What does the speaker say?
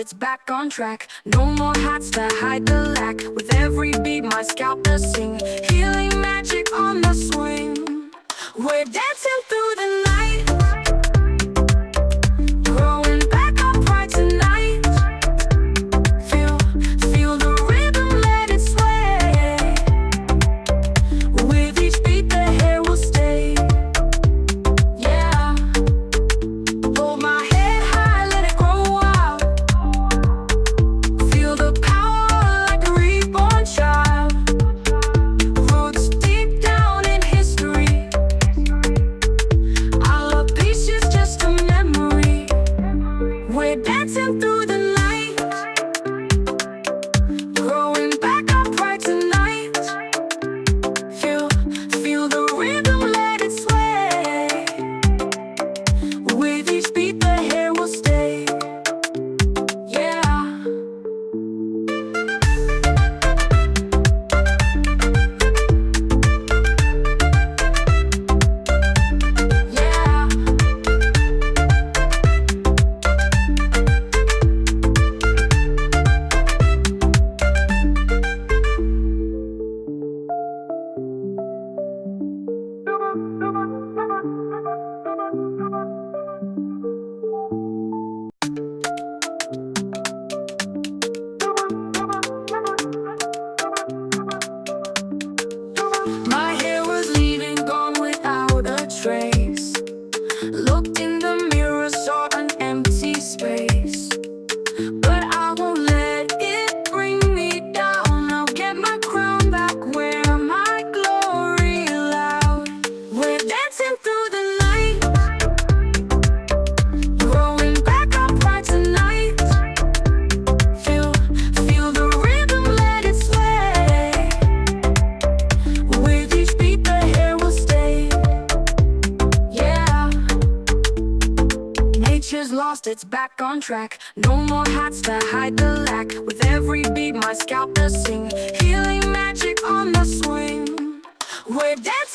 it's back on track. No more hats to hide the lack. With every beat, my scalp to sing. Healing magic on the swing. We're dancing through the night. Growing back our pride tonight. Feel the rhythm, let it sway. With each beat, the hair will stay. Yeah. Hold my head high, let it grow out. Feel the power like a reborn child. Roots deep down in history. Alopesi is just a memory. We're dancing through the night. Growing back our pride tonight. Feel the rhythm, let it sway. With each beat, the hair will stay. Yeah. Yeah. My hair was leaving, gone without a trace. Looked in the mirror, saw an empty space. But I won't let it bring me down. I'll get my crown back, wear my glory loud. We're dancing through the night. Growing back our pride tonight. Feel the rhythm, let it sway. With each beat, the hair will stay. Yeah. Nature's lost, it's back on track. No more hats to hide the lack. With every beat, my scalp to sing. Healing magic on the swing. We're dancing